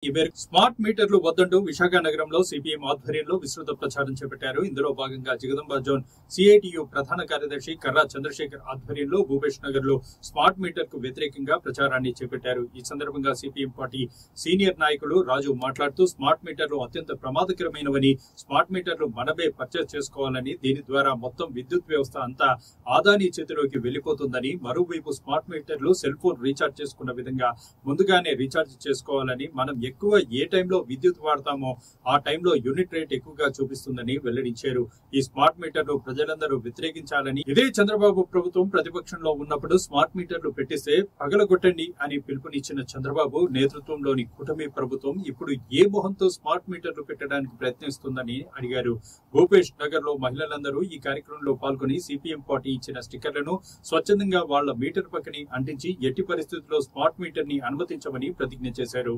ఈ మేరకు స్మార్ట్ మీటర్లు వద్దంటూ విశాఖ నగరంలో సిపిఎం ఆధ్వర్యంలో విస్తృత ప్రచారం చేపట్టారు. ఇందులో భాగంగా జగదంబ జోన్ సిఐటియు ప్రధాన కార్యదర్శి కర్రా చంద్రశేఖర్ ఆధ్వర్యంలో భూపేష్ నగర్ లో స్మార్ట్ మీటర్ కు వ్యతిరేకంగా ప్రచారాన్ని చేపట్టారు. ఈ సందర్భంగా సిపిఎం పార్టీ సీనియర్ నాయకులు రాజు మాట్లాడుతూ స్మార్ట్ మీటర్లు అత్యంత ప్రమాదకరమైనవని, స్మార్ట్ మీటర్లు మనమే పర్చేస్ చేసుకోవాలని, దీని ద్వారా మొత్తం విద్యుత్ వ్యవస్థ అంతా ఆదాని చేతిలోకి వెళ్లిపోతుందని, మరోవైపు స్మార్ట్ మీటర్లు సెల్ ఫోన్ రీఛార్జ్ చేసుకున్న విధంగా ముందుగానే రీఛార్జ్ చేసుకోవాలని, మనం ఎక్కువ ఏ టైంలో విద్యుత్ వాడతామో ఆ టైంలో యూనిట్ రేట్ ఎక్కువగా చూపిస్తుందని వెల్లడించారు. ఈ స్మార్ట్ మీటర్లు ప్రజలందరూ వ్యతిరేకించాలని, ఇదే చంద్రబాబు ప్రభుత్వం ప్రతిపక్షంలో ఉన్నప్పుడు స్మార్ట్ మీటర్లు పెట్టిస్తే పగలగొట్టండి అని పిలుపునిచ్చిన చంద్రబాబు నేతృత్వంలోని కూటమి ప్రభుత్వం ఇప్పుడు ఏ మొహంతో స్మార్ట్ మీటర్లు పెట్టడానికి ప్రయత్నిస్తుందని అడిగారు. భూపేష్ నగర్ లో మహిళలందరూ ఈ కార్యక్రమంలో పాల్గొని సిపిఎం పార్టీ ఇచ్చిన స్టిక్కర్లను స్వచ్ఛందంగా వాళ్ల మీటర్ పక్కని అంటించి ఎట్టి పరిస్థితుల్లో స్మార్ట్ మీటర్ ని అనుమతించమని ప్రతిజ్ఞ చేశారు.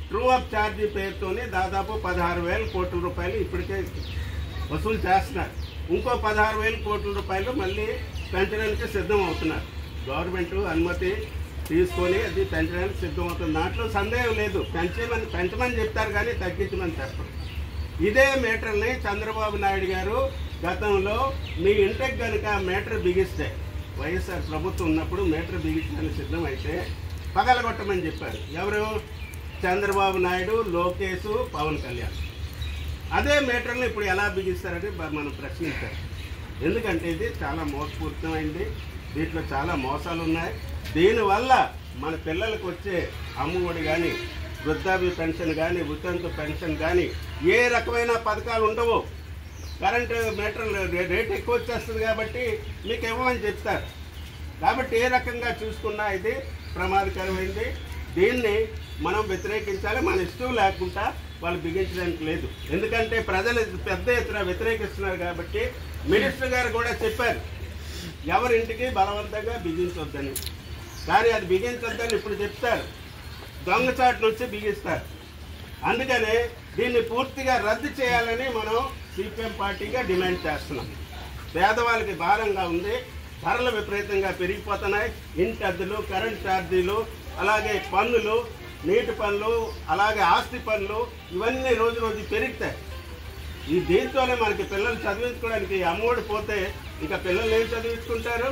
ట్రూ అప్ ఛార్జీ పేరుతోనే దాదాపు 16,000 కోట్ల రూపాయలు ఇప్పటికే వసూలు చేస్తున్నారు. ఇంకో 16,000 కోట్ల రూపాయలు మళ్ళీ పెంచడానికి సిద్ధం అవుతున్నారు. గవర్నమెంట్ అనుమతి తీసుకొని అది పెంచడానికి సిద్ధం అవుతుంది. దాంట్లో సందేహం లేదు. పెంచమని చెప్తారు కానీ తగ్గించమని చెప్పరు. ఇదే మీటర్ని చంద్రబాబు నాయుడు గారు గతంలో మీ ఇంటికి కనుక మీటర్ బిగిస్తే, వైఎస్ఆర్ ప్రభుత్వం ఉన్నప్పుడు మీటర్ బిగించడానికి సిద్ధం అయితే పగలగొట్టమని చెప్పారు. ఎవరు? చంద్రబాబు నాయుడు, లోకేష్, పవన్ కళ్యాణ్. అదే మీటర్లు ఇప్పుడు ఎలా బిగిస్తారని మనం ప్రశ్నించారు. ఎందుకంటే ఇది చాలా మోసపూరితమైంది. దీంట్లో చాలా మోసాలు ఉన్నాయి. దీనివల్ల మన పిల్లలకు వచ్చే అమ్మఒడి కానీ, వృద్ధాప్య పెన్షన్ కానీ, ఉతంతు పెన్షన్ కానీ ఏ రకమైన పథకాలు ఉండవు. కరెంటు మీటర్లు రేట్ ఎక్కువ వచ్చేస్తుంది కాబట్టి మీకు ఇవ్వమని చెప్తారు. కాబట్టి ఏ రకంగా చూసుకున్నా ఇది ప్రమాదకరమైంది. దీన్ని మనం వ్యతిరేకించాలి. మన ఇష్టం లేకుండా వాళ్ళు బిగించడానికి లేదు. ఎందుకంటే ప్రజలు పెద్ద ఎత్తున వ్యతిరేకిస్తున్నారు కాబట్టి మినిస్టర్ గారు కూడా చెప్పారు ఎవరింటికి బలవంతంగా బిగించొద్దని. కానీ అది బిగించొద్దని ఇప్పుడు చెప్తారు. దొంగచాటు నుంచి బిగిస్తారు. అందుకనే దీన్ని పూర్తిగా రద్దు చేయాలని మనం సిపిఎం పార్టీగా డిమాండ్ చేస్తున్నాం. పేదవాళ్ళకి భారంగా ఉంది. ధరలు విపరీతంగా పెరిగిపోతున్నాయి. ఇంటి అద్దెలు, కరెంట్ ఛార్జీలు, అలాగే పన్నులు, నీటి పన్నులు, అలాగే ఆస్తి పన్నులు ఇవన్నీ రోజు రోజు పెరుగుతాయి. ఈ దీంతోనే మనకి పిల్లలు చదివించుకోవడానికి అమ్మఒడి పోతే ఇంకా పిల్లలు ఏం చదివించుకుంటారు?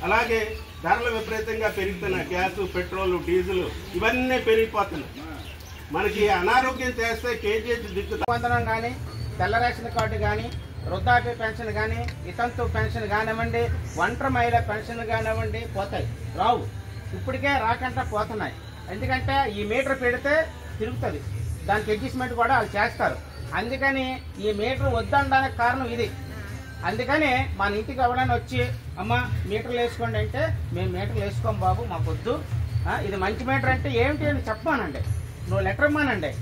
అలాగే ధరలు విపరీతంగా పెరుగుతున్నాయి. గ్యాసు, పెట్రోలు, డీజిల్ ఇవన్నీ పెరిగిపోతున్నాయి. మనకి అనారోగ్యం చేస్తే కేజీ దిక్కువందనం కానీ, తెల్ల రేషన్ కార్డు కానీ, వృద్ధాప్య పెన్షన్ కానీ, ఇతంతు పెన్షన్ కానివ్వండి, ఒంటరి మహిళ పెన్షన్ కానివ్వండి పోతాయి, రావు. ఇప్పటికే రాకుండా పోతున్నాయి. ఎందుకంటే ఈ మీటర్ పెడితే తిరుగుతుంది. దానికి అడ్జస్ట్మెంట్ కూడా వాళ్ళు చేస్తారు. అందుకని ఈ మీటర్ వద్దనడానికి కారణం ఇది. అందుకని మన ఇంటికి ఎవరైనా వచ్చి అమ్మ మీటర్లు వేసుకోండి అంటే మేము మీటర్లు వేసుకోం బాబు, మాకు వద్దు, ఇది మంచి మీటర్ అంటే ఏమిటి అని చెప్పమానండి. నువ్వు లెటర్ ఇవ్వమానండి.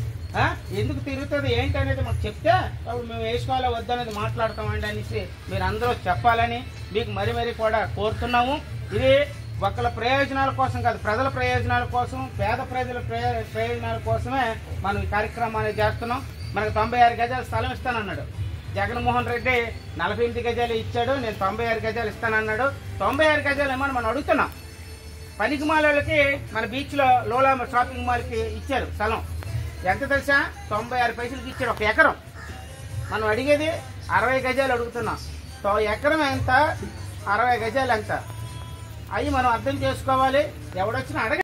ఎందుకు తిరుగుతుంది ఏంటి అనేది మాకు చెప్తే అప్పుడు మేము వేసుకోవాలా వద్దనేది మాట్లాడతామండి అనేసి మీరు అందరూ చెప్పాలని మీకు మరీ మరీ కూడా కోరుతున్నాము. ఇది ఒకళ్ళ ప్రయోజనాల కోసం కాదు, ప్రజల ప్రయోజనాల కోసం, పేద ప్రజల ప్రయోజనాల కోసమే మనం ఈ కార్యక్రమాన్ని చేస్తున్నాం. మనకు 96 గజాలు స్థలం ఇస్తానన్నాడు జగన్మోహన్ రెడ్డి. 48 గజాలు ఇచ్చాడు. నేను 96 గజాలు ఇస్తానన్నాడు. 96 గజాలు ఏమని మనం అడుగుతున్నాం. పనికి మాలకి మన బీచ్లో లోలా షాపింగ్ మాల్కి ఇచ్చారు స్థలం. ఎంత తెలుసా? 96 పైసలకి ఇచ్చారు ఒక ఎకరం. మనం అడిగేది 60 గజాలు అడుగుతున్నాం. ఎకరం ఎంత, 60 గజాలు ఎంత, అవి మనం అర్థం చేసుకోవాలి. ఎవడొచ్చినా అడగ